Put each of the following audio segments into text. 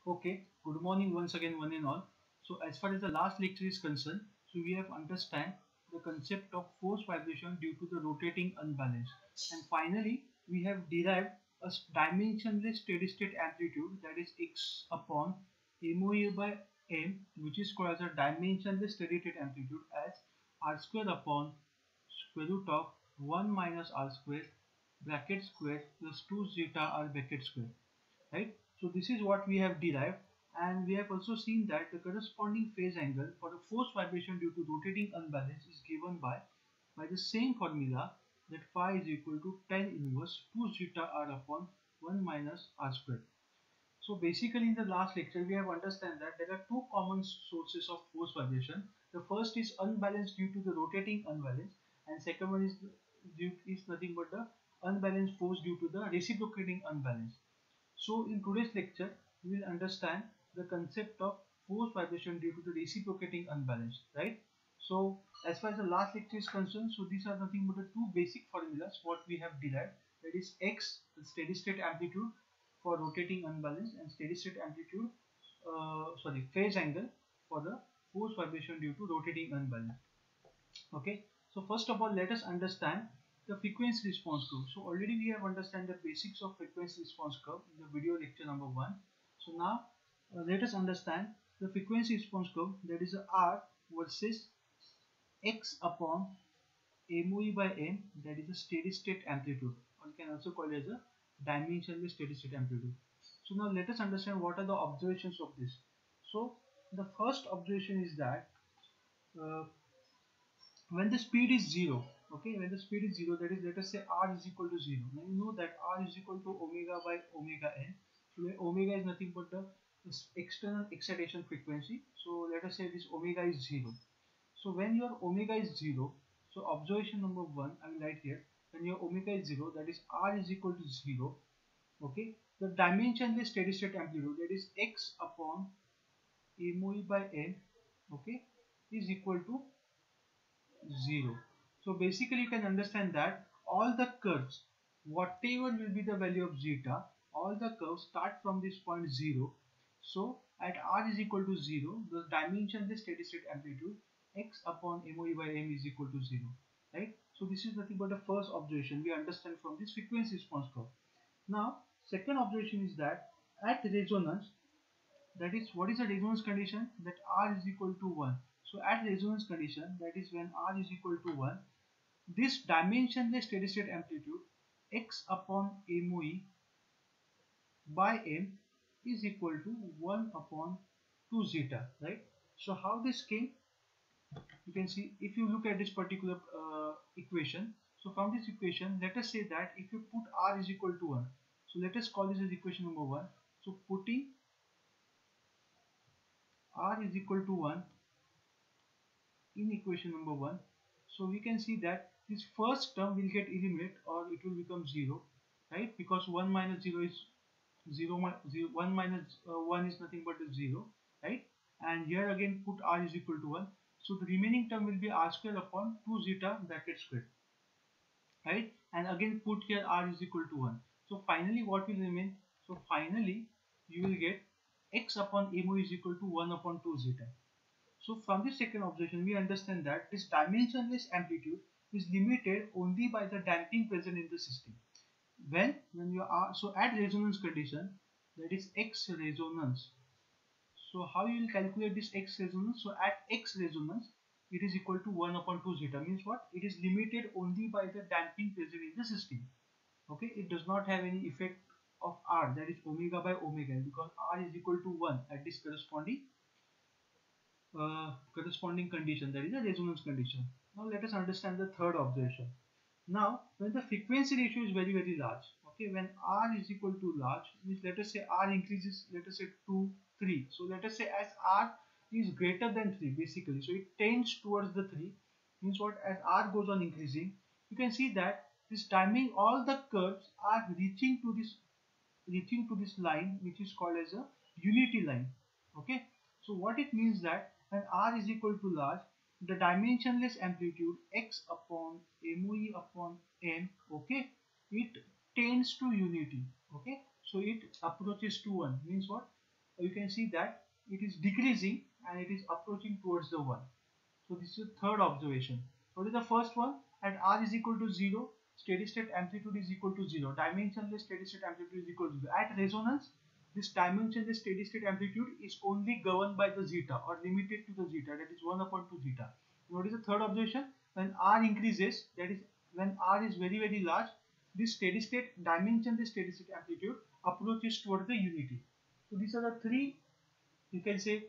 Okay, good morning once again, one and all. So, as far as the last lecture is concerned, so we have understand the concept of force vibration due to the rotating unbalance, and finally we have derived a dimensionless steady state amplitude, that is x upon MOA by m, which is called as a dimensionless steady state amplitude, as r square upon square root of 1 minus r square bracket square plus 2 zeta r bracket square, right? So this is what we have derived, and we have also seen that the corresponding phase angle for the force vibration due to rotating unbalance is given by the same formula, that phi is equal to tan inverse 2 zeta r upon 1 minus r square. So basically in the last lecture we have understand that there are two common sources of force vibration. The first is unbalance due to the rotating unbalance, and second one is nothing but the unbalanced force due to the reciprocating unbalance. So in today's lecture, we will understand the concept of force vibration due to the reciprocating unbalance, right? So as far as the last lecture is concerned, so these are nothing but the two basic formulas what we have derived, that is x, the steady state amplitude for rotating unbalance, and steady state amplitude, phase angle for the force vibration due to rotating unbalance. Okay, so first of all, let us understand the frequency response curve. So already we have understand the basics of frequency response curve in the video lecture number 1. So now let us understand the frequency response curve, that is R versus x upon MOE by m, that is a steady state amplitude, or you can also call it as a dimensionless steady state amplitude. So now let us understand what are the observations of this. So the first observation is that uh, when the speed is 0, okay, when the speed is 0, that is, let us say r is equal to 0. Now you know that r is equal to omega by omega n. So omega is nothing but the external excitation frequency. So let us say this omega is 0. So when your omega is 0, so observation number 1 I will write here, when your omega is 0, that is r is equal to 0, okay, the dimensionless steady state amplitude, that is x upon MOE by n, okay, is equal to 0. So basically you can understand that all the curves, whatever will be the value of zeta, all the curves start from this point 0. So at r is equal to 0, the dimension, the steady state amplitude, x upon MOE by m is equal to 0, right? So this is nothing but the first observation we understand from this frequency response curve. Now second observation is that at resonance, that is, what is the resonance condition, that r is equal to 1. So at resonance condition, that is when r is equal to 1, this dimensionless steady state amplitude x upon MOE by m is equal to 1 upon 2 zeta, right? So how this came, you can see if you look at this particular equation. So from this equation, let us say that if you put r is equal to 1, so let us call this as equation number 1. So putting r is equal to 1 in equation number 1, so we can see that this first term will get eliminated, or it will become 0, right? Because 1 minus 0 is 0, 1 minus 1 is nothing but 0, right? And here again put r is equal to 1, so the remaining term will be r square upon 2 zeta bracket square, right? And again put here r is equal to 1. So finally what will remain? So finally you will get x upon MO is equal to 1 upon 2 zeta. So from this second observation, we understand that this dimensionless amplitude is limited only by the damping present in the system. When you are, so at resonance condition, that is x resonance. So how you will calculate this x resonance? So at x resonance, it is equal to 1 upon 2 zeta. Means what? It is limited only by the damping present in the system. Okay, it does not have any effect of r, that is omega by omega, because r is equal to 1 at this corresponding condition, that is a resonance condition. Now let us understand the third observation. Now when the frequency ratio is very large, okay, when r is equal to large, means let us say r increases, let us say 2, 3. So let us say as r is greater than 3, basically, so it tends towards the 3, means what, as r goes on increasing, you can see that this timing, all the curves are reaching to this line, which is called as a unity line. Okay, so what it means that when r is equal to large, the dimensionless amplitude x upon MOE upon m, okay, it tends to unity. Okay, so it approaches to 1, means what, you can see that it is decreasing and it is approaching towards the 1. So this is the third observation. What is the first one? At r is equal to 0, steady state amplitude is equal to 0. Dimensionless steady state amplitude is equal to 0. At resonance, this dimensionless steady state amplitude is only governed by the zeta or limited to the zeta, that is 1 upon 2 zeta. What is the third observation? When r increases, that is when r is very very large, this steady state dimensionless steady state amplitude approaches toward the unity. So these are the three, you can say,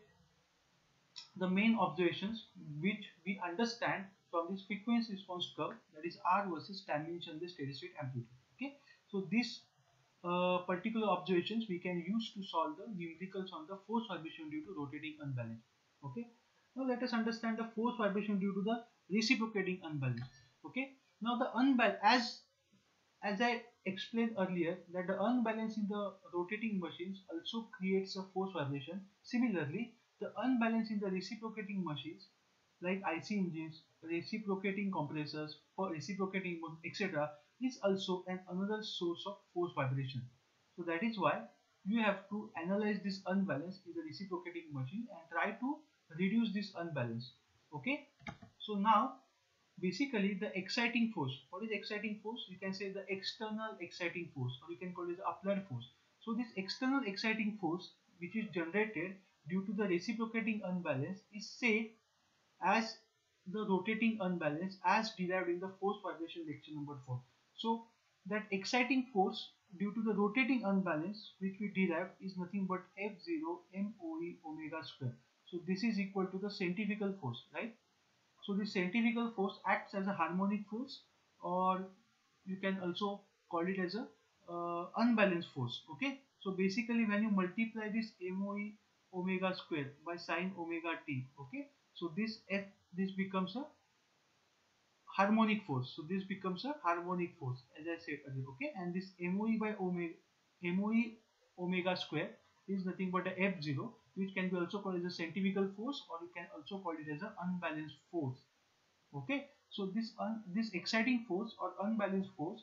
the main observations which we understand from this frequency response curve, that is r versus dimensionless steady state amplitude. Okay, so these particular observations we can use to solve the numericals on the force vibration due to rotating unbalance. Okay, now let us understand the force vibration due to the reciprocating unbalance. Okay, now the unbalance, as I explained earlier, that the unbalance in the rotating machines also creates a force vibration. Similarly, the unbalance in the reciprocating machines like IC engines, reciprocating compressors, or reciprocating etc. is also another source of force vibration. So that is why you have to analyze this unbalance in the reciprocating machine and try to reduce this unbalance. Okay, so now basically the exciting force. What is exciting force? You can say the external exciting force, or you can call it the applied force. So this external exciting force which is generated due to the reciprocating unbalance is said as the rotating unbalance as derived in the force vibration lecture number 4. So that exciting force due to the rotating unbalance which we derived is nothing but F0 MOE omega square. So this is equal to the centrifugal force, right? So the centrifugal force acts as a harmonic force, or you can also call it as a unbalanced force. Okay, so basically when you multiply this MOE omega square by sine omega t, okay, so this becomes a harmonic force. So this becomes a harmonic force, as I said earlier. Okay, and this MOE omega square is nothing but a F0, which can be also called as a centrifugal force, or you can also call it as an unbalanced force. Okay, so this exciting force or unbalanced force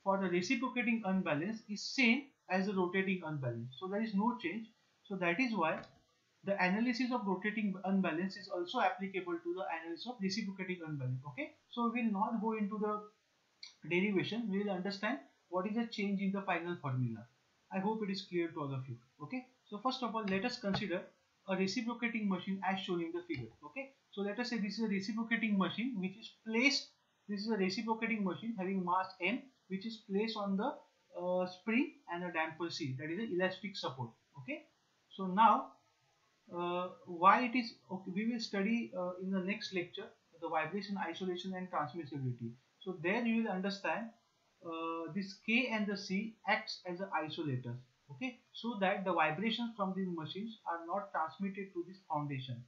for the reciprocating unbalance is same as the rotating unbalance. So there is no change. So that is why the analysis of rotating unbalance is also applicable to the analysis of reciprocating unbalance. Okay, so we will not go into the derivation. We will understand what is the change in the final formula. I hope it is clear to all of you. Okay, so first of all, let us consider a reciprocating machine as shown in the figure. Okay, so let us say this is a reciprocating machine which is placed. This is a reciprocating machine having mass m, which is placed on the spring and a damper C, that is an elastic support. Okay, so now why it is okay, we will study in the next lecture the vibration isolation and transmissibility. So there you will understand this K and the C acts as an isolators. Okay, so that the vibrations from these machines are not transmitted to this foundation.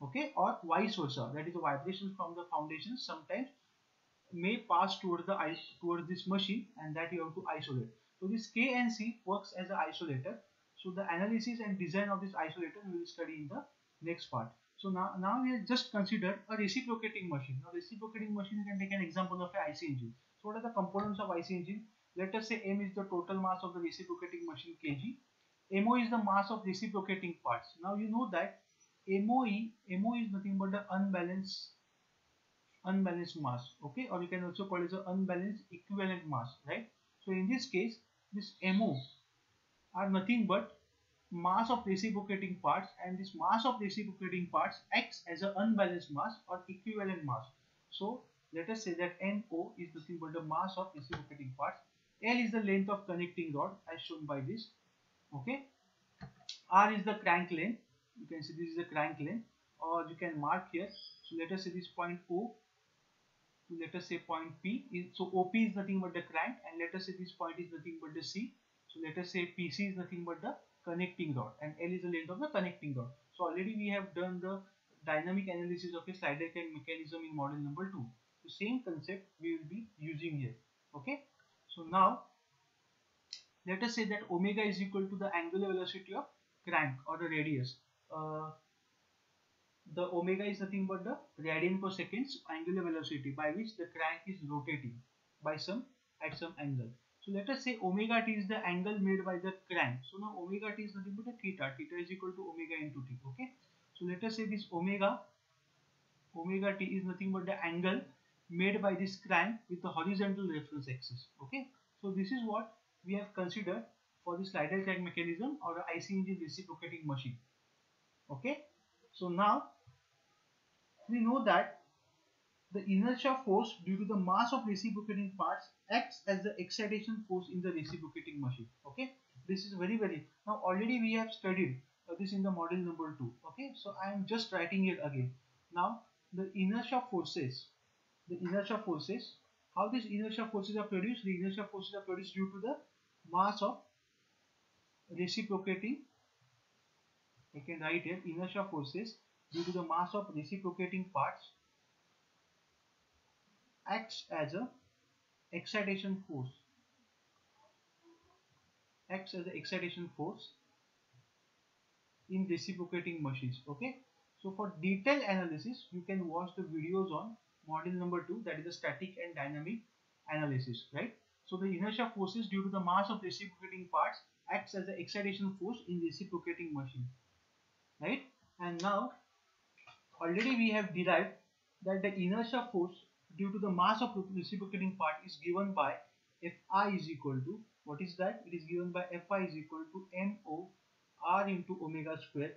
Okay, or vice versa, that is the vibrations from the foundation sometimes may pass towards this machine, and that you have to isolate. So this K and C works as an isolator. So the analysis and design of this isolator we will study in the next part. So now we will just consider a reciprocating machine. Now reciprocating machine, you can take an example of an IC engine. So what are the components of IC engine? Let us say M is the total mass of the reciprocating machine kg. MO is the mass of reciprocating parts. Now you know that MO is nothing but the unbalanced mass. Okay, or you can also call it as an unbalanced equivalent mass, right? So in this case, this MO are nothing but mass of reciprocating parts, and this mass of reciprocating parts acts as an unbalanced mass or equivalent mass. So let us say that NO is nothing but the mass of reciprocating parts. L is the length of connecting rod as shown by this. Okay, R is the crank length. You can see this is the crank length, or you can mark here. So let us say this point O to let us say point P is, so OP is nothing but the crank, and let us say this point is nothing but the C. So let us say PC is nothing but the connecting rod, and L is the length of the connecting rod. So already we have done the dynamic analysis of a slider crank mechanism in model number 2. The same concept we will be using here. Okay, so now let us say that omega is equal to the angular velocity of crank or the radius. The omega is nothing but the radian per second angular velocity by which the crank is rotating by at some angle. So let us say omega t is the angle made by the crank. So now omega t is nothing but a theta. Theta is equal to omega into t. Okay. So let us say this omega t is nothing but the angle made by this crank with the horizontal reference axis. Okay. So this is what we have considered for the slider crank mechanism or the IC engine reciprocating machine. Okay. So now we know that the inertia force due to the mass of reciprocating parts acts as the excitation force in the reciprocating machine. Okay, this is very now already we have studied this in the model number 2. Okay, so I am just writing it again. Now the inertia forces, how these inertia forces are produced? The inertia forces are produced due to the mass of reciprocating, I can write here, inertia forces due to the mass of reciprocating parts acts as a excitation force, in reciprocating machines. Okay, so for detailed analysis you can watch the videos on model number 2, that is the static and dynamic analysis, right? So the inertia forces due to the mass of reciprocating parts acts as the excitation force in reciprocating machine, right? And now already we have derived that the inertia force due to the mass of reciprocating part is given by Fi is equal to, what is that? It is given by Fi is equal to MO R into omega square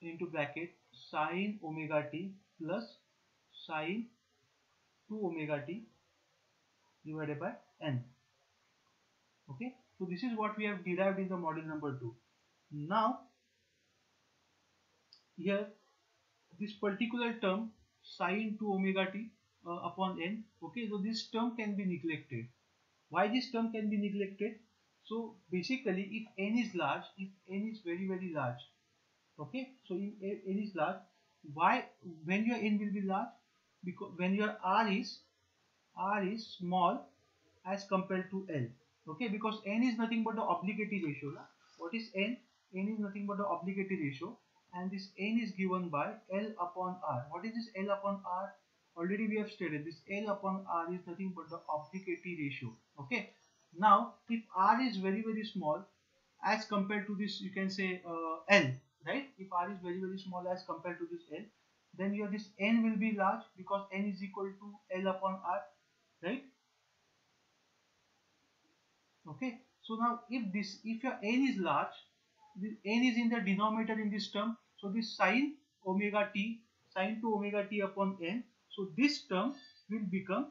into bracket sine omega t plus sine 2 omega t divided by n. Okay, so this is what we have derived in the model number 2. Now here this particular term sine 2 omega t upon n, okay, so this term can be neglected. Why this term can be neglected? So basically if n is large, if n is very large, okay, so if n is large, why when your n will be large? Because when your r is small as compared to L, okay, because n is nothing but the obligatory ratio. What is n? N is nothing but the obligatory ratio, and this n is given by L upon R. What is this L upon R? Already we have stated this L upon R is nothing but the obligatory ratio. Okay, now if R is very small as compared to this, you can say L, right? If R is very small as compared to this L, then your this n will be large because n is equal to L upon R, right? Okay, so now if your n is large, this n is in the denominator in this term, so this sine omega t, sine 2 omega t upon n, so this term will become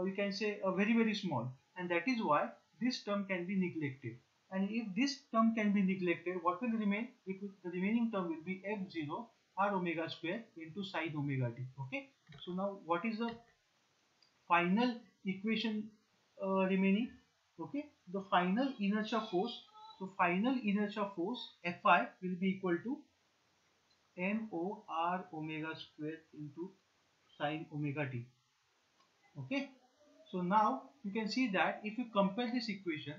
we can say very small, and that is why this term can be neglected. And if this term can be neglected, what will remain? The remaining term will be f0 r omega square into sine omega t. Okay, so now what is the final equation remaining? Okay, the final inertia force, so final inertia force Fi will be equal to MO r omega square into sine omega t. Okay, so now you can see that if you compare this equation,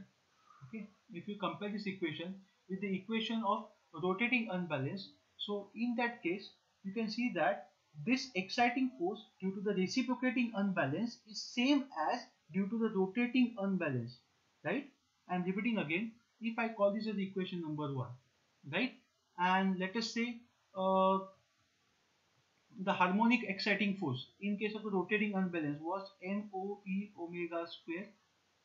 okay, if you compare this equation with the equation of rotating unbalance, so in that case you can see that this exciting force due to the reciprocating unbalance is same as due to the rotating unbalance, right? I am repeating again, if I call this as equation number 1, right, and let us say the harmonic exciting force in case of the rotating unbalance was MOE omega square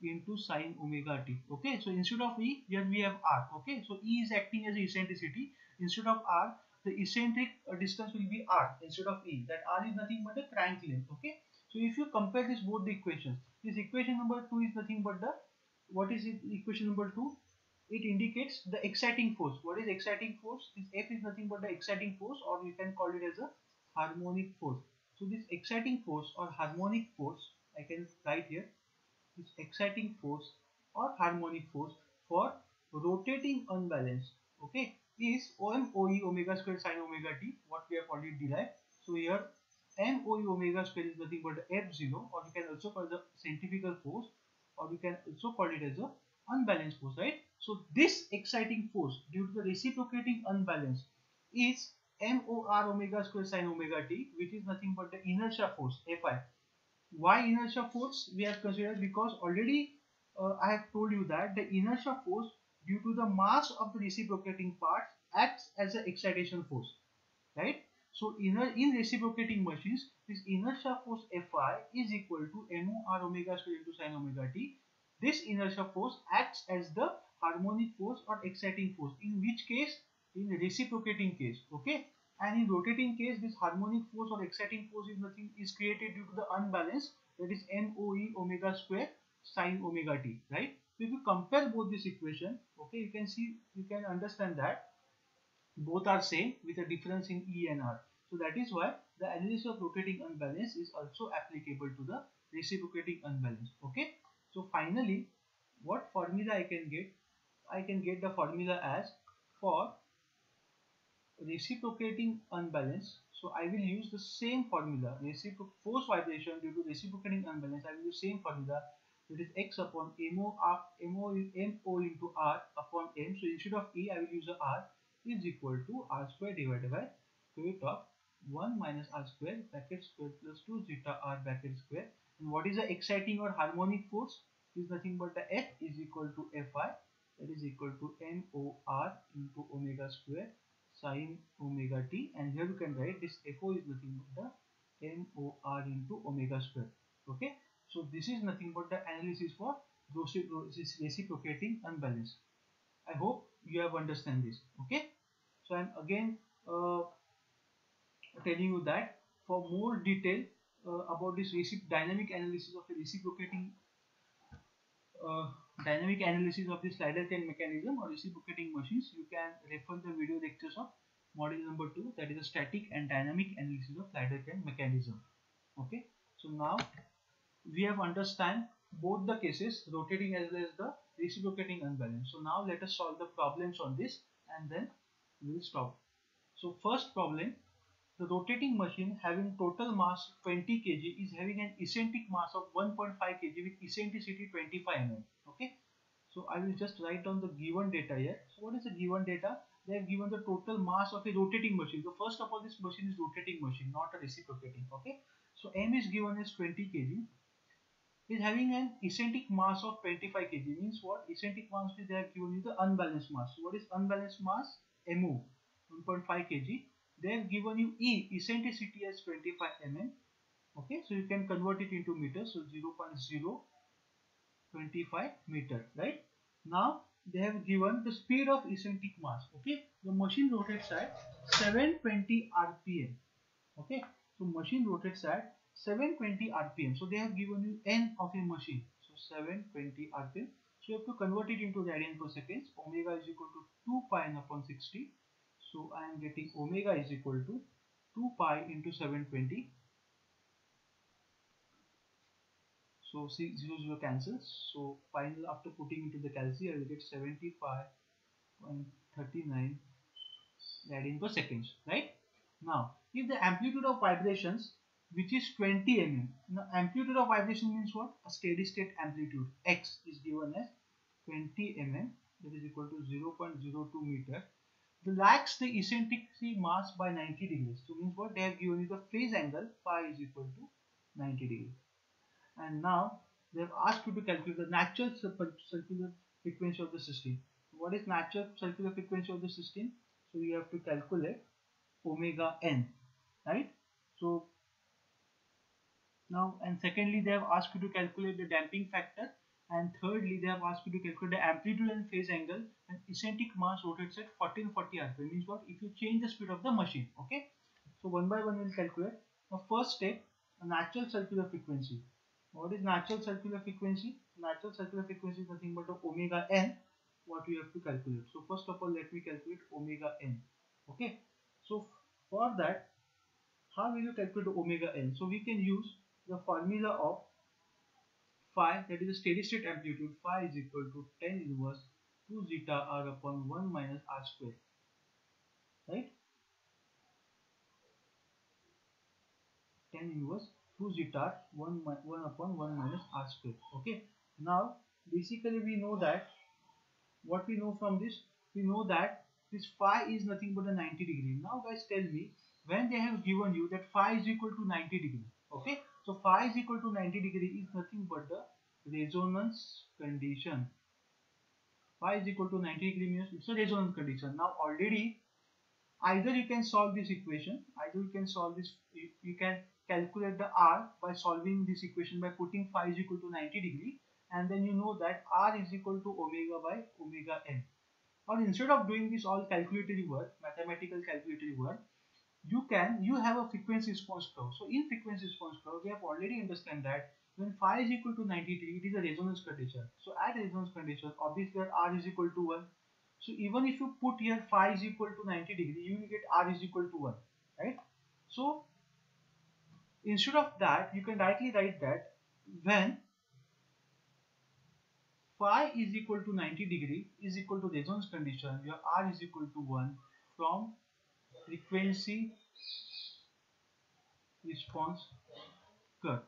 into sine omega t. Okay, so instead of E, here we have R. Okay, so E is acting as eccentricity. Instead of R, the eccentric distance will be R instead of E. That R is nothing but the crank length. Okay, so if you compare this both the equations, this equation number 2 is nothing but the, what is it, equation number 2? It indicates the exciting force. What is exciting force? This F is nothing but the exciting force, or we can call it as a harmonic force. So this exciting force or harmonic force, I can write here, this exciting force or harmonic force for rotating unbalance, okay, is MOE omega square sine omega t, what we have already derived. So here MOE omega square is nothing but F0, or we can also call the centrifugal force, or we can also call it as a unbalanced force, right? So this exciting force due to the reciprocating unbalance is MOR omega square sine omega t, which is nothing but the inertia force Fi. Why inertia force we have considered? Because already I have told you that the inertia force due to the mass of the reciprocating parts acts as an excitation force, right? So in reciprocating machines, this inertia force Fi is equal to mu r omega square into sin omega t. This inertia force acts as the harmonic force or exciting force. In which case? In reciprocating case, okay? And in rotating case, this harmonic force or exciting force is nothing, is created due to the unbalance, that is MOE omega square sin omega t, right? So if you compare both this equation, okay, you can understand that both are same with a difference in E and R. So that is why the analysis of rotating unbalance is also applicable to the reciprocating unbalance. Okay. So finally, what formula I can get? I can get the formula as for reciprocating unbalance. So I will use the same formula. Force vibration due to reciprocating unbalance. I will use same formula. It is x upon mo into r upon m. So instead of e, I will use a r is equal to r square divided by square root of 1 minus r square bracket square plus 2 zeta r bracket square. And what is the exciting or harmonic force? Is nothing but the F is equal to Fi, that is equal to MOR into omega square sin omega t, and here you can write this FO is nothing but the MOR into omega square. Okay, so this is nothing but the analysis for reciprocating unbalance. I hope you have understand this. Okay, so I'm again telling you that for more detail about this dynamic analysis of the uh, dynamic analysis of the slider chain mechanism or reciprocating machines, you can refer the video lectures of module number 2, that is a static and dynamic analysis of slider chain mechanism. Okay, so now we have understand both the cases, rotating as well as the reciprocating unbalance. So now let us solve the problems on this and then we will stop. So first problem, the rotating machine having total mass 20 kg is having an eccentric mass of 1.5 kg with eccentricity 25 mm. Okay, so I will just write down the given data here. So what is the given data? They have given the total mass of a rotating machine. So first of all, this machine is rotating machine, not a reciprocating. Okay, so m is given as 20 kg. Is having an eccentric mass of 25 kg. Means what? Eccentric mass is they have given you the unbalanced mass. So what is unbalanced mass? Mu 1.5 kg. They have given you E eccentricity as 25 mm. Okay, so you can convert it into meters. So 0.025 meter, right? Now they have given the speed of eccentric mass. Okay, the machine rotates at 720 rpm. Okay, so machine rotates at 720 rpm. So they have given you n of a machine. So 720 rpm. So you have to convert it into radian per second. Omega is equal to 2 pi n upon 60. So I am getting omega is equal to 2 pi into 720. So see 0 0 cancels. So final after putting into the calci I will get 75.39 radian per second, right? Now if the amplitude of vibrations which is 20 mm, now amplitude of vibration means what? A steady state amplitude x is given as 20 mm, that is equal to 0.02 meter. Lacks the eccentricity mass by 90 degrees. So means what? They have given you the phase angle phi is equal to 90 degrees. And now they have asked you to calculate the natural circular frequency of the system. What is natural circular frequency of the system? So you have to calculate omega n, right? So now, and secondly they have asked you to calculate the damping factor, and thirdly they have asked you to calculate the amplitude and phase angle, and eccentric mass rotates at 1440 rpm. Means what? If you change the speed of the machine. Okay, so one by one we'll calculate. Now first step, a natural circular frequency. What is natural circular frequency? Natural circular frequency is nothing but the omega n, what we have to calculate. So first of all let me calculate omega n. Okay, so for that, how will you calculate omega n? So we can use the formula of phi, that is the steady state amplitude. Phi is equal to tan inverse 2 zeta r upon 1 minus r square, right? Tan inverse 2 zeta 1 upon 1 minus r square. Okay, now basically we know that, what we know from this, we know that this phi is nothing but a 90 degree. Now guys tell me, when they have given you that phi is equal to 90 degree, okay, so phi is equal to 90 degree is nothing but the resonance condition. Phi is equal to 90 degree means it's a resonance condition. Now already either you can solve this equation, either you can solve this, you can calculate the R by solving this equation by putting phi is equal to 90 degree, and then you know that R is equal to omega by omega n. Or instead of doing this all calculatory work, mathematical calculatory work, you have a frequency response curve. So in frequency response curve, we have already understand that when phi is equal to 90 degree, it is a resonance condition. So at resonance condition, obviously R is equal to 1. So even if you put here phi is equal to 90 degree, you will get R is equal to 1, right? So instead of that, you can directly write that when phi is equal to 90 degree is equal to resonance condition, your R is equal to 1 from frequency response curve.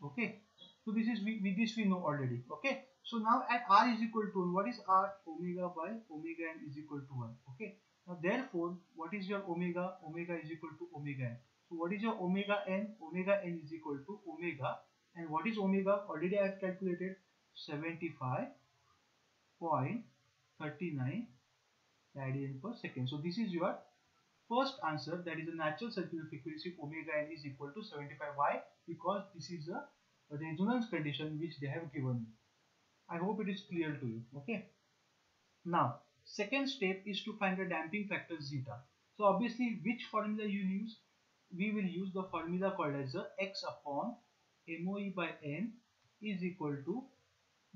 Okay, so this is with this we know already. Okay, so now at R is equal to 1, what is R? Omega by omega n is equal to 1. Okay, now therefore what is your omega? Omega is equal to omega n. So what is your omega n? Omega n is equal to omega, and what is omega? Already I have calculated 75.39 radian per second. So this is your first answer, that is a natural circular frequency omega n is equal to 75. Why? Because this is a resonance condition which they have given me. I hope it is clear to you. Okay. Now, second step is to find the damping factor zeta. So obviously, which formula you use? We will use the formula called as the x upon MOE by n is equal to,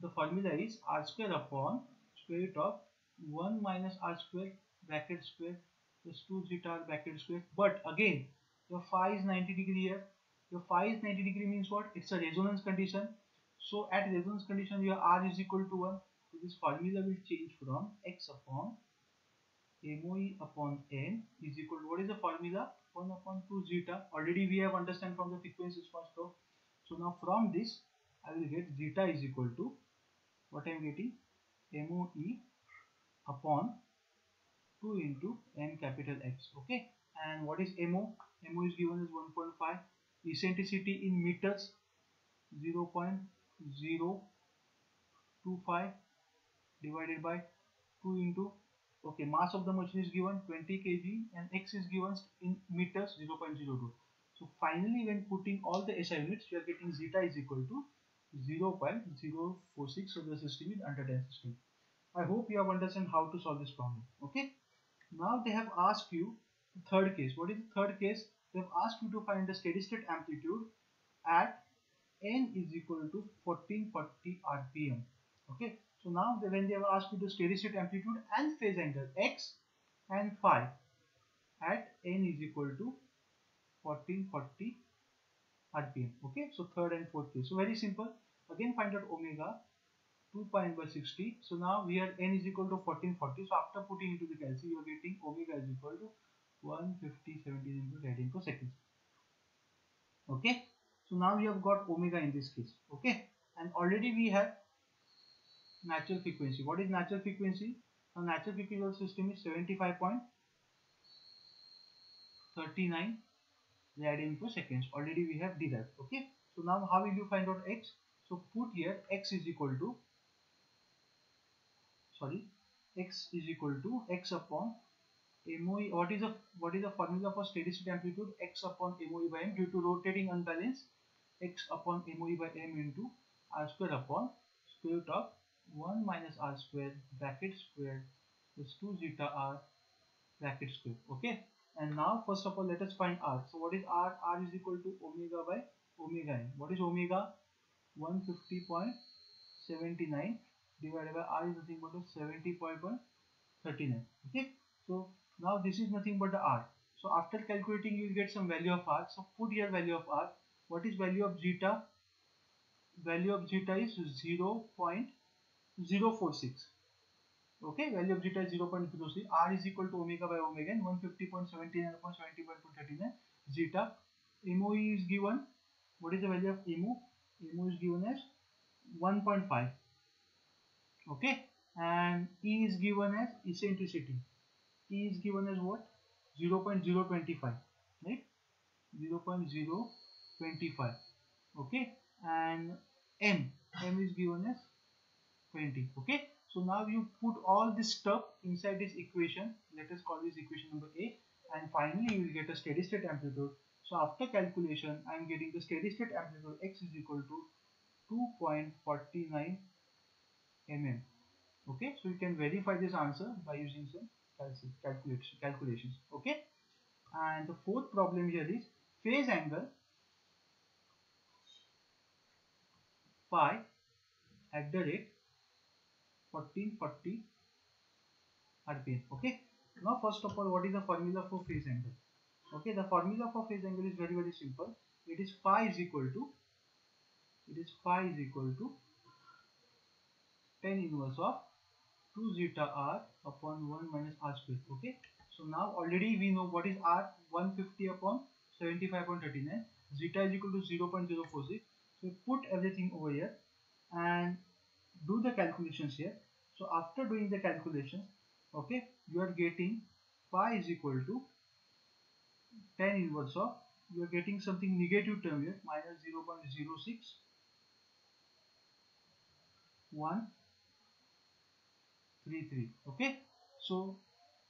the formula is r square upon square root of 1 minus r square bracket square plus 2 zeta r bracket square. But again, your phi is 90 degree here. Your phi is 90 degree means what? It's a resonance condition. So at resonance condition, your r is equal to 1. So this formula will change from x upon MOE upon n is equal to, what is the formula? 1 upon 2 zeta. Already we have understand from the frequency response curve. So now from this, I will get zeta is equal to, what I am getting? MOE upon 2 into n capital X. Okay, and what is MO? MO is given as 1.5. Eccentricity in meters 0.025 divided by 2 into, okay, mass of the machine is given 20 kg and X is given in meters 0.02. So finally, when putting all the SI units, you are getting zeta is equal to 0.046. So the system is under tension system. I hope you have understand how to solve this problem. Okay. Now they have asked you the third case. What is the third case? They have asked you to find the steady state amplitude at n is equal to 1440 rpm. Okay. So now when they have asked you the steady state amplitude and phase angle x and phi at n is equal to 1440 rpm. Okay. So third and fourth case. So very simple. Again find out omega 2 pi n by 60. So now here n is equal to 1440. So after putting into the calculation, you are getting omega is equal to 150 radian per second. Okay. So now we have got omega in this case. Okay. And already we have natural frequency. What is natural frequency? Now natural frequency of the system is 75.39 radian per second. Already we have derived. Okay. So now how will you find out x? So put here x is equal to, x is equal to x upon MOE. What is the formula for steady state amplitude? X upon MOE by m, due to rotating unbalance, x upon MOE by m into r square upon square root of 1 minus r square bracket square plus 2 zeta r bracket square. Okay, and now first of all let us find r. So what is r? R is equal to omega by omega n. What is omega? 150.79 divided by r is nothing but 70.39. Okay, so now this is nothing but the r. So after calculating, you will get some value of r. So put here value of r. What is value of zeta? Value of zeta is 0.046. Okay, value of zeta is 0.06. R is equal to omega by omega n, 150.79 upon 70.39 zeta. MOE is given. What is the value of MO? MO is given as 1.5. Okay, and E is given as eccentricity. E is given as what? 0.025, right? 0.025. Okay, and m is given as 20. Okay, so now you put all this stuff inside this equation. Let us call this equation number A, and finally you will get a steady state amplitude. So after calculation, I am getting the steady state amplitude x is equal to 2.49 mm. Okay, so you can verify this answer by using some calculations. Okay, and the fourth problem here is phase angle phi at the rate 1440 rpm. Okay, now first of all, what is the formula for phase angle? Okay, the formula for phase angle is very simple. It is phi is equal to tan inverse of 2 zeta r upon 1 minus r square. Okay, so now already we know what is r, 150 upon 75.39. Zeta is equal to 0.046. So put everything over here and do the calculations here. So after doing the calculations, okay, you are getting phi is equal to tan inverse of, you are getting something negative term here, minus 0.06133. Okay, so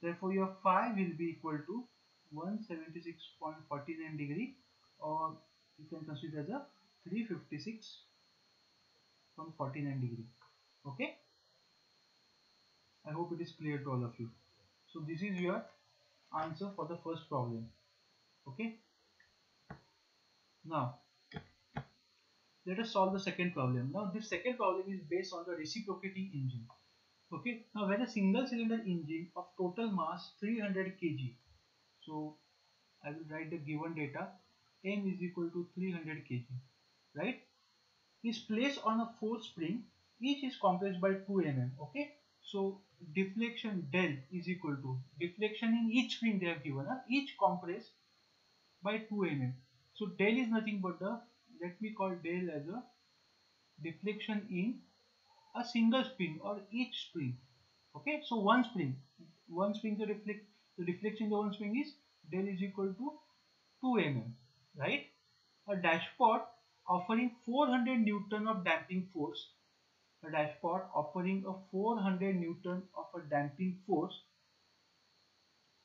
therefore your phi will be equal to 176.49 degree, or you can consider the 356.49 degree. Okay, I hope it is clear to all of you. So this is your answer for the first problem. Okay, now let us solve the second problem. Now this second problem is based on the reciprocating engine. Okay, now when a single cylinder engine of total mass 300 kg, so I will write the given data, m is equal to 300 kg, right, is placed on a 4 spring, each is compressed by 2 mm. Okay, so deflection del is equal to deflection in each spring they have given, each compressed by 2 mm. So del is nothing but the, let me call del as a deflection in a single spring or each spring. Okay, so one spring the deflection in the one spring is del is equal to 2 mm, right? A dashpot offering 400 Newton of damping force, a dashpot offering a 400 Newton of a damping force,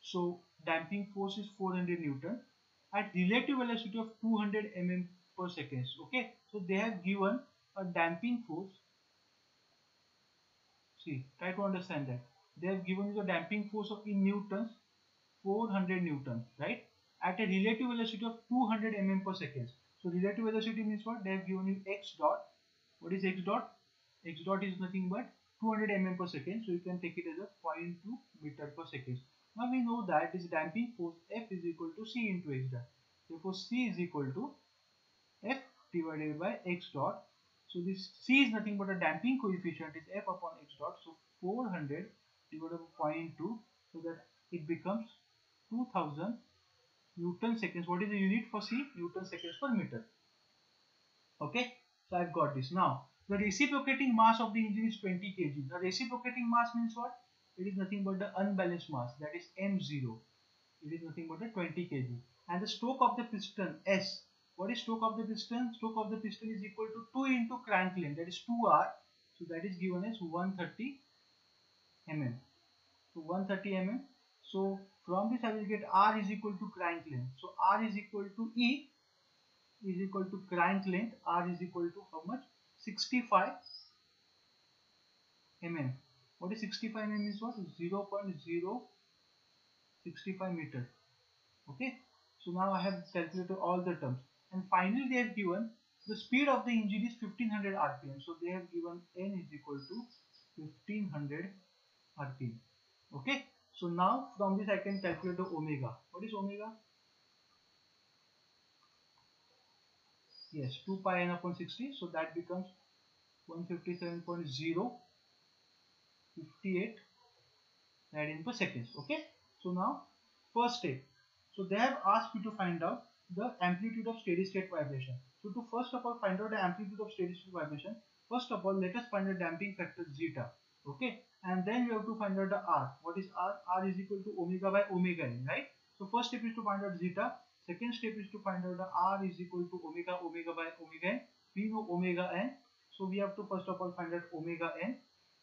so damping force is 400 Newton at relative velocity of 200 mm per second. Okay, so they have given a damping force. See, try to understand that. They have given you the damping force of in newtons 400 Newton, right? At a relative velocity of 200 mm per second. So relative velocity means what? They have given you x dot. What is x dot? X dot is nothing but 200 mm per second. So you can take it as a 0.2 meter per second. Now we know that this damping force F is equal to C into x dot. Therefore C is equal to F divided by x dot. So this C is nothing but a damping coefficient is F upon x dot. So 400 divided by 0.2, so that it becomes 2000 Newton seconds. What is the unit for C? Newton seconds per meter. Okay, so I've got this. Now the reciprocating mass of the engine is 20 kg. The reciprocating mass means what? It is nothing but the unbalanced mass, that is m0. It is nothing but a 20 kg. And the stroke of the piston S. What is stroke of the piston? Stroke of the piston is equal to 2 into crank length, that is 2r. So that is given as 130 mm. So 130 mm. So from this I will get R is equal to crank length. So R is equal to E is equal to crank length. R is equal to how much? 65 mm. What is 65 mm is what? 0.065 meter. Okay. So now I have calculated all the terms. And finally they have given the speed of the engine is 1500 rpm. So they have given n is equal to 1500 rpm. Okay. So now from this I can calculate the omega. What is omega? Yes, 2 pi n upon 60. So that becomes 157.058 radian per second. Okay. So now first step. So they have asked me to find out the amplitude of steady state vibration. So to first of all find out the amplitude of steady state vibration, first of all let us find the damping factor zeta. Okay, and then we have to find out the R. What is R? R is equal to omega by omega n, right? So first step is to find out zeta. Second step is to find out the R is equal to omega by omega n. We know omega n. So we have to first of all find out omega n.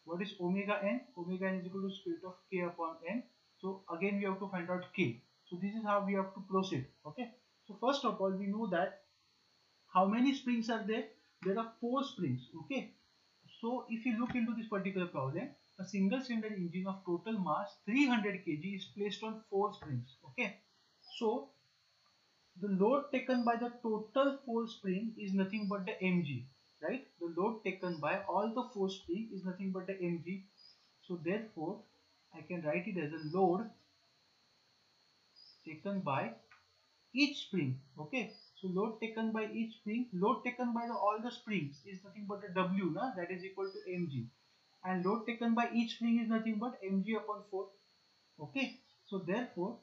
What is omega n? Omega n is equal to square root of k upon n. So again we have to find out k. So this is how we have to proceed. Okay. So first of all we know that how many springs are there? There are 4 springs. Okay. So if you look into this particular problem, a single cylinder engine of total mass 300 kg is placed on 4 springs. Okay. So the load taken by the total 4 spring is nothing but the mg, right? The load taken by all the 4 spring is nothing but the mg. So therefore I can write it as a load taken by each spring. Okay, so load taken by each spring, load taken by all the springs is nothing but a w, na? That is equal to mg, and load taken by each spring is nothing but mg upon 4. Okay, so therefore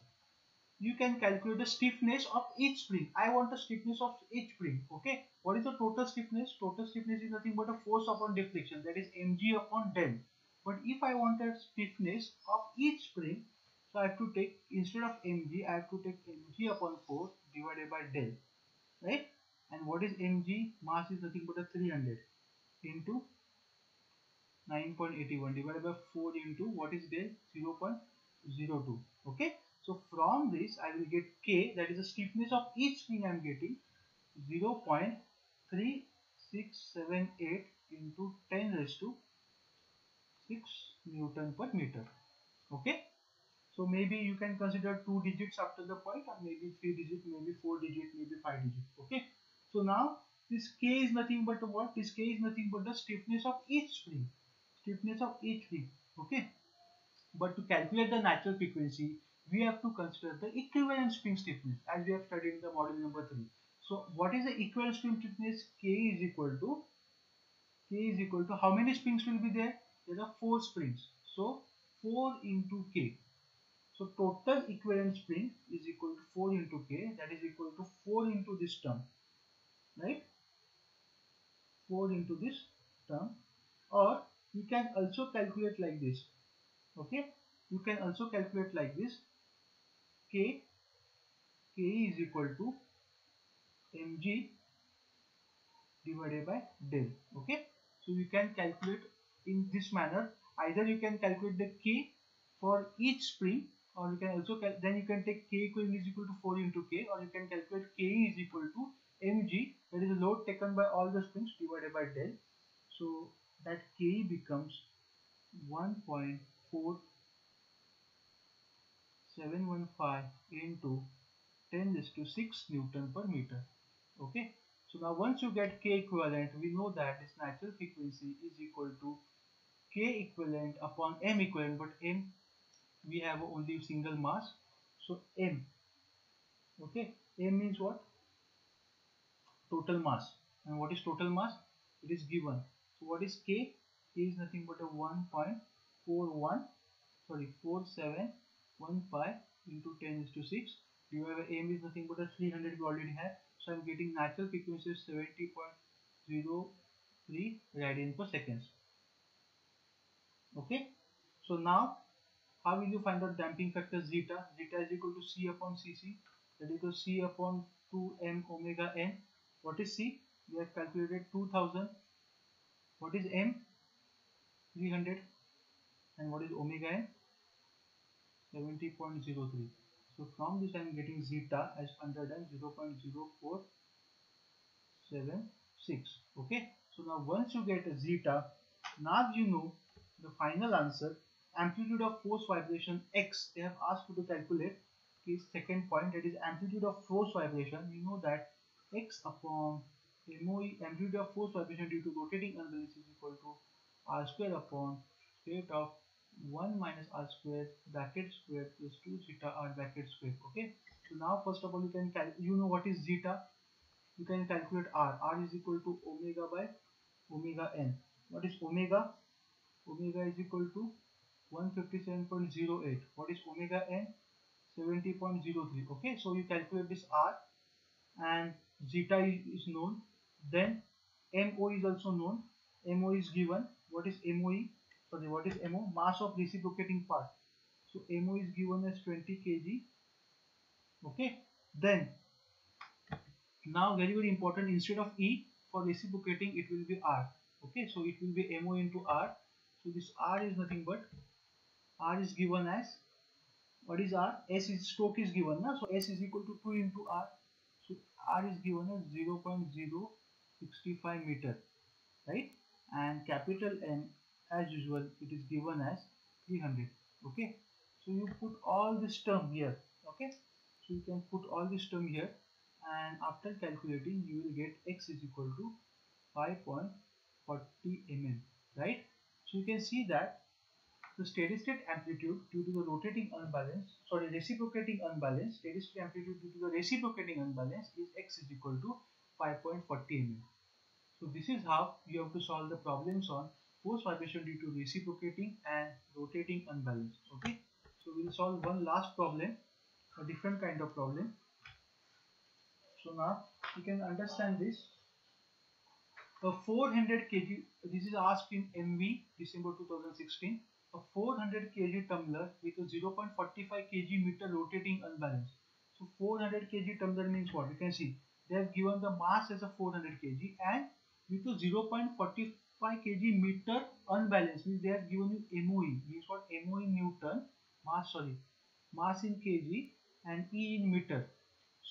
you can calculate the stiffness of each spring. I want the stiffness of each spring. Okay, what is the total stiffness? Total stiffness is nothing but a force upon deflection, that is mg upon del. But if I want the stiffness of each spring, so I have to take, instead of mg, I have to take mg upon 4 divided by del, right? And what is mg? Mass is nothing but a 300 into 9.81 divided by 4 into what is del? 0.02. Okay, so from this I will get k, that is the stiffness of each spring I am getting 0.3678 into 10 raised to 6 Newton per meter. Okay, so maybe you can consider 2 digits after the point, or maybe 3 digit, maybe 4 digit, maybe 5 digit. Okay, so now this k is nothing but what? This k is nothing but the stiffness of each spring. Stiffness of each spring. Okay, but to calculate the natural frequency, we have to consider the equivalent spring stiffness, as we have studied in the module number 3. So what is the equivalent spring stiffness? K is equal to how many springs will be there? There are 4 springs. So 4 into k. So total equivalent spring is equal to 4 into k, that is equal to 4 into this term, right? 4 into this term. Or you can also calculate like this. Okay, you can also calculate like this. K is equal to mg divided by del. Okay, so you can calculate in this manner. Either you can calculate the k for each spring, or you can also then you can take k equivalent is equal to 4 into k, or you can calculate k is equal to mg, that is the load taken by all the springs, divided by del. So that k becomes 1.4715 into 10 raised to 6 Newton per meter. Okay, so now once you get k equivalent, we know that its natural frequency is equal to k equivalent upon m equivalent, but m, we have only single mass, so m. Okay, m means what? Total mass. And what is total mass? It is given. So what is k? K is nothing but a 4715 into 10 is to 6 divided by m is nothing but a 300 we already have. So I am getting natural frequency of 70.03 radian per second. Okay, so now how will you find out damping factor zeta? Zeta is equal to c upon cc, that is equal to c upon 2m omega n. What is c? We have calculated 2000. What is m? 300. And what is omega n? 70.03. So from this I am getting zeta as 100.0.0476. Okay, so now once you get a zeta, now you know the final answer. Amplitude of force vibration x, they have asked you to calculate. Is second point, that is amplitude of force vibration. We know that x upon MOE, amplitude of force vibration due to rotating unbalance, is equal to r square upon square root of 1 minus r square bracket square plus 2 zeta r bracket square. Okay, so now first of all you can you know what is zeta. You can calculate r. R is equal to omega by omega n. What is omega? Omega is equal to 157.08. What is omega n? 70.03. Okay, so you calculate this r, and zeta is known. Then MO is also known. MO is given. What is MOE? Sorry, what is MO? Mass of reciprocating part. So MO is given as 20 kg. Okay, then now very important, instead of E for reciprocating it will be R. Okay, so it will be MO into R. So this R is nothing but, R is given as, what is R? S is stroke is given, na? So S is equal to 2 into R. So R is given as 0.065 meter, right? And capital N, as usual, it is given as 300. Okay, so you put all this term here. Okay, so you can put all this term here, and after calculating you will get X is equal to 5.40 mm, right? So you can see that the steady state amplitude due to the rotating unbalance, sorry, reciprocating unbalance, steady state amplitude due to the reciprocating unbalance is X is equal to 5.40 mm. So this is how you have to solve the problems on force vibration due to reciprocating and rotating unbalance. Okay, so we will solve one last problem, a different kind of problem. So now you can understand this. A 400 kg, this is asked in MV December 2016. A 400 kg tumbler with a 0.45 kg meter rotating unbalance. So 400 kg tumbler means what? You can see they have given the mass as a 400 kg and with a 0.45 kg meter unbalance means they have given you MOE. Means what? MOE in Newton, mass in kg and E in meter.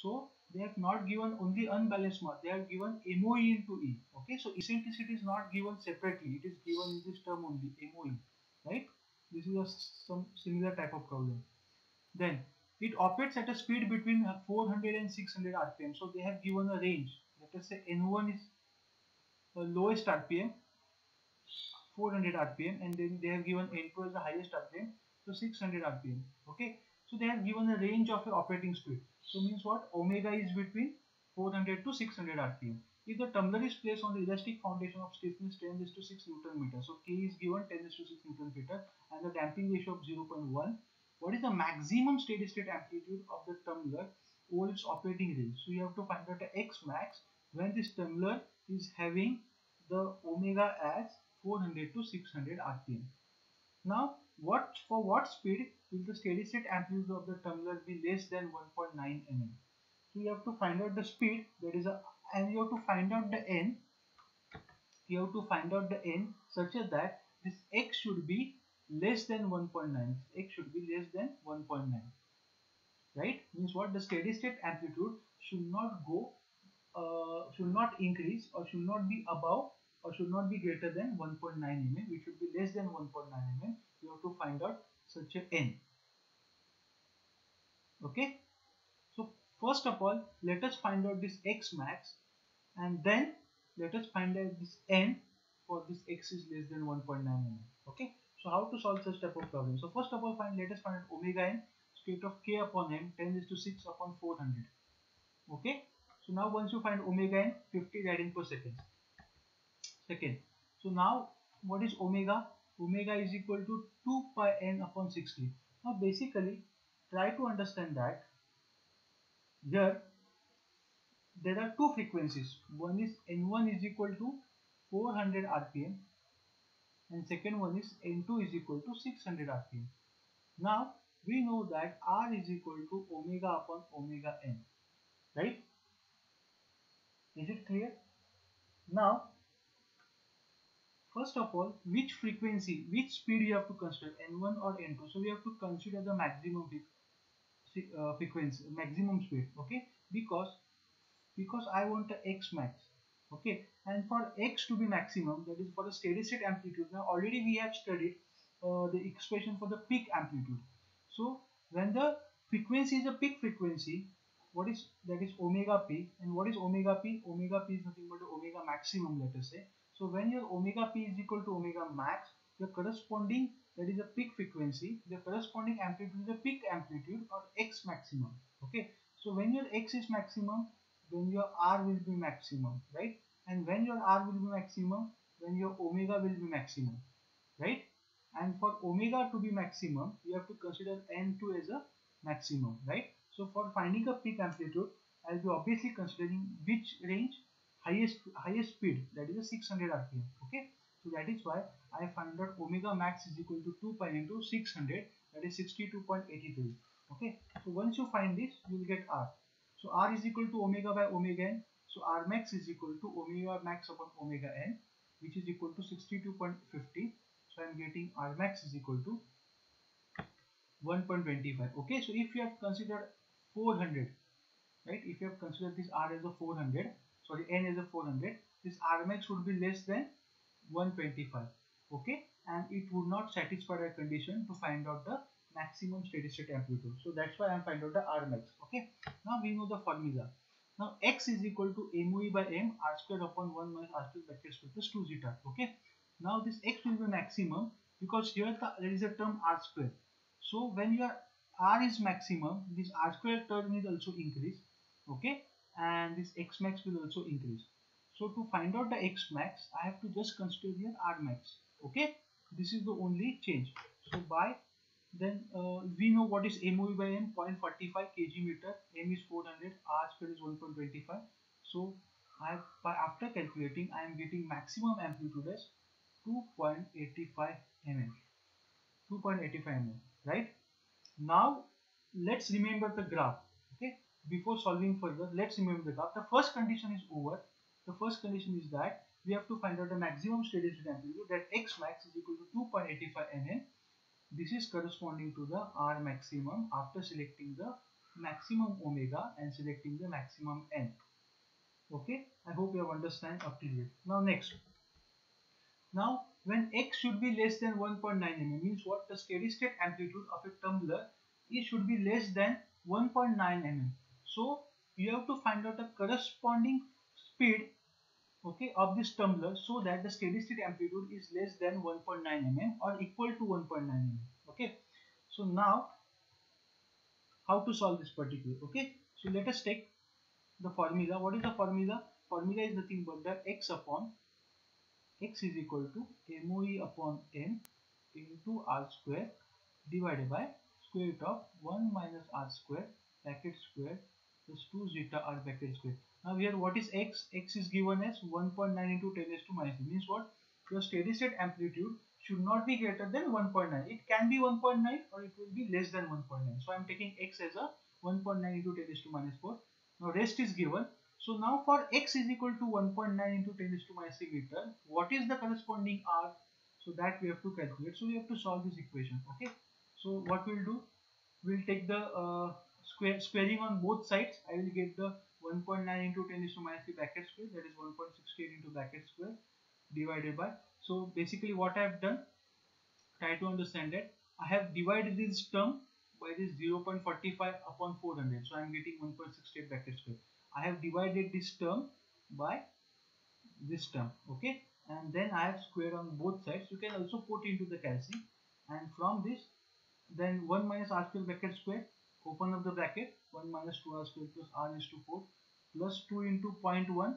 So they have not given only unbalanced mass, they have given MOE into E. Okay, so eccentricity is not given separately, it is given in this term only, MOE, right? This is some similar type of problem. Then it operates at a speed between 400 and 600 rpm. So they have given a range. Let us say N1 is the lowest rpm, 400 rpm, and then they have given N2 as the highest rpm, so 600 rpm. Okay, so they have given a range of operating speed. So means what? Omega is between 400 to 600 rpm. If the tumbler is placed on the elastic foundation of stiffness 10 to 6 Newton meter, so K is given 10 to 6 Newton meter and the damping ratio of 0.1. What is the maximum steady state amplitude of the tumbler over its operating range? So you have to find out the X max when this tumbler is having the omega as 400 to 600 rpm. Now, for what speed will the steady state amplitude of the tumbler be less than 1.9 mm? So you have to find out the speed, that is and you have to find out the n. You have to find out the n such that this x should be less than 1.9. X should be less than 1.9. Right? Means what? The steady state amplitude should not go, should not increase, or should not be above, or should not be greater than 1.9 mm. It should be less than 1.9 mm. You have to find out such a n. Okay. So first of all, let us find out this x max, and then let us find out this n for this x is less than 1.9 mm. Okay. So how to solve such type of problem? So first of all, let us find out omega n, state of k upon m, 10 is to 6 upon 400. Okay. So now once you find omega n, 50 radian per second. So now what is omega? Omega is equal to 2 pi n upon 60. Now basically try to understand that here there are two frequencies. One is N1 is equal to 400 rpm and second one is N2 is equal to 600 rpm. Now we know that R is equal to omega upon omega n, right? Is it clear? Now first of all, which frequency, which speed you have to consider, N1 or N2? So we have to consider the maximum frequency, maximum speed. Okay, because I want the x max. Okay, and for x to be maximum, that is for the steady state amplitude. Now already we have studied the expression for the peak amplitude. So when the frequency is a peak frequency, what is that is omega p, and what is omega p? Omega p is nothing but the omega maximum, let us say. So when your omega p is equal to omega max, the corresponding, that is a peak frequency, the corresponding amplitude is a peak amplitude or x maximum. Okay, so when your x is maximum, then your R will be maximum, right? And when your R will be maximum, then your omega will be maximum, right? And for omega to be maximum, you have to consider N2 as a maximum, right? So for finding a peak amplitude, I'll be obviously considering which range, highest speed, that is a 600 rpm. Okay, so that is why I find out omega max is equal to 2 pi into 600, that is 62.83. Okay, so once you find this, you will get R. So R is equal to omega by omega n. So R max is equal to omega max upon omega n. which is equal to 62.50. So I am getting R max is equal to 1.25. Okay, so if you have considered 400, right, if you have considered this R as a 400, sorry, N as a 400, this R max would be less than 125. Okay, and it would not satisfy the condition to find out the maximum steady state amplitude. So that's why I am finding out the R max. Okay, now we know the formula. Now X is equal to MOE by M R square upon 1 minus R square bracket square plus 2 zeta. Okay, now this X will be maximum because here there is a term R square. So when your R is maximum, this R square term is also increase. Okay, and this X max will also increase. So to find out the X max, I have to just consider here R max. Okay, this is the only change. So by then we know what is MOE by M, 0.45 kg meter, M is 400, R square is 1.25. So after calculating, I am getting maximum amplitude as 2.85 mm. 2.85 mm, right? Now let's remember the graph. Okay, before solving further, let's remember the graph. The first condition is over. The first condition is that we have to find out the maximum steady state amplitude, that X max is equal to 2.85 mm. This is corresponding to the R maximum after selecting the maximum omega and selecting the maximum N. Okay, I hope you have understand up to here. Now next. Now when X should be less than 1.9 mm means what? The steady state amplitude of a tumbler should be less than 1.9 mm. So you have to find out the corresponding speed, okay, of this tumbler so that the steady state amplitude is less than 1.9 mm or equal to 1.9 mm. Okay, so now how to solve this particular? Okay, so let us take the formula. What is the formula? Formula is nothing but the X is equal to MOE upon M into R square divided by square root of 1 minus R square bracket square plus 2 zeta R bracket square. Now here what is X? X is given as 1.9 into 10 raised to minus 3. Means what? Your steady state amplitude should not be greater than 1.9. It can be 1.9 or it will be less than 1.9. So I am taking X as a 1.9 into 10 raised to minus 4. Now rest is given. So now for X is equal to 1.9 into 10 raised to minus 3 meter, what is the corresponding R? So that we have to calculate. So we have to solve this equation. Okay. So what we'll do? We'll take the squaring on both sides. I will get the 1.9 into 10 raised to minus 3 bracket square, that is 1.68 into bracket square divided by. So basically what I have done, try to understand that I have divided this term by this 0.45 upon 400. So I am getting 1.68 bracket square. I have divided this term by this term. Okay, and then I have square on both sides. You can also put into the calci, and from this then 1 minus R square bracket square, open up the bracket, 1 minus 2R square plus R is to 4 plus 2 into 0.1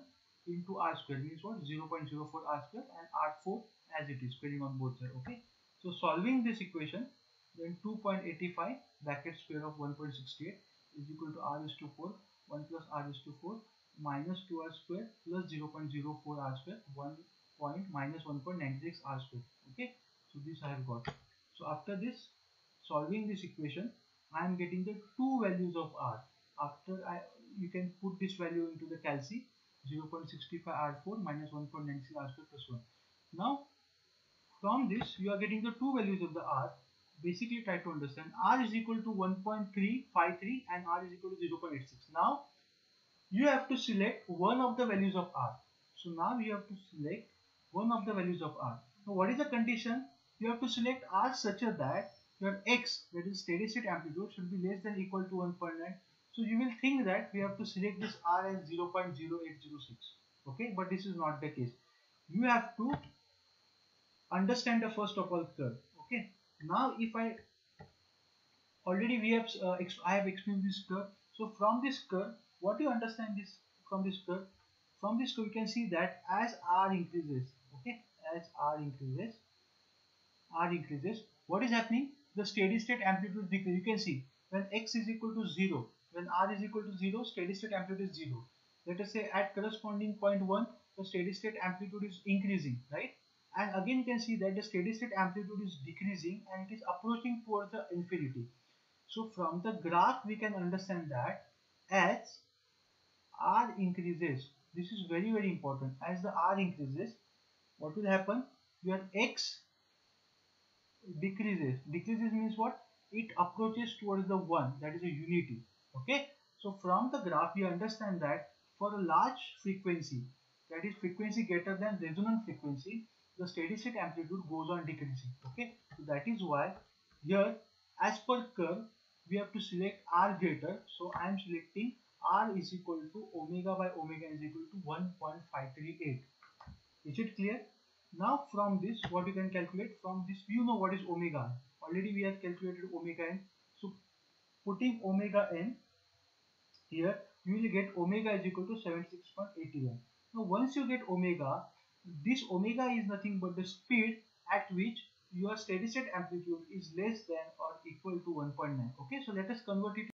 into R square means what? 0.04 R square and R4 as it is, squaring on both sides. Okay, so solving this equation, then 2.85 bracket square of 1.68 is equal to R is to 4, 1 plus R is to 4 minus 2R square plus 0.04 R square, 1.96 R square. Okay, so this I have got. So after this, solving this equation, I am getting the two values of R. After you can put this value into the calci, 0.65 R4 minus 1.96 R square plus 1. Now from this you are getting the two values of the R. Basically try to understand, R is equal to 1.353 and R is equal to 0.86. Now you have to select one of the values of R. So now you have to select one of the values of R. Now what is the condition? You have to select R such that your X, that is steady state amplitude, should be less than or equal to 1.9. So you will think that we have to select this R as 0.0806. Okay, but this is not the case. You have to understand the first of all curve. Okay, now if I already we have I have explained this curve. So from this curve, what do you understand this from this curve? From this curve you can see that as R increases, okay, as R increases, what is happening? The steady state amplitude decrease. You can see when X is equal to 0, when R is equal to 0, steady state amplitude is 0. Let us say at corresponding point 1, the steady state amplitude is increasing, right? And again you can see that the steady state amplitude is decreasing and it is approaching towards the infinity. So from the graph we can understand that as R increases, this is very important, as the R increases, what will happen? Your x decreases. Decreases means what? It approaches towards the 1, that is a unity. Okay, so from the graph we understand that for a large frequency, that is frequency greater than resonant frequency, the steady state amplitude goes on decreasing. Okay, so that is why here as per curve we have to select r greater, so I am selecting r is equal to omega by omega is equal to 1.538. is it clear? Now from this, what you can calculate from this, you know what is omega. Already we have calculated omega n. So putting omega n here, you will get omega is equal to 76.81. Now once you get omega, this omega is nothing but the speed at which your steady state amplitude is less than or equal to 1.9. Okay, so let us convert it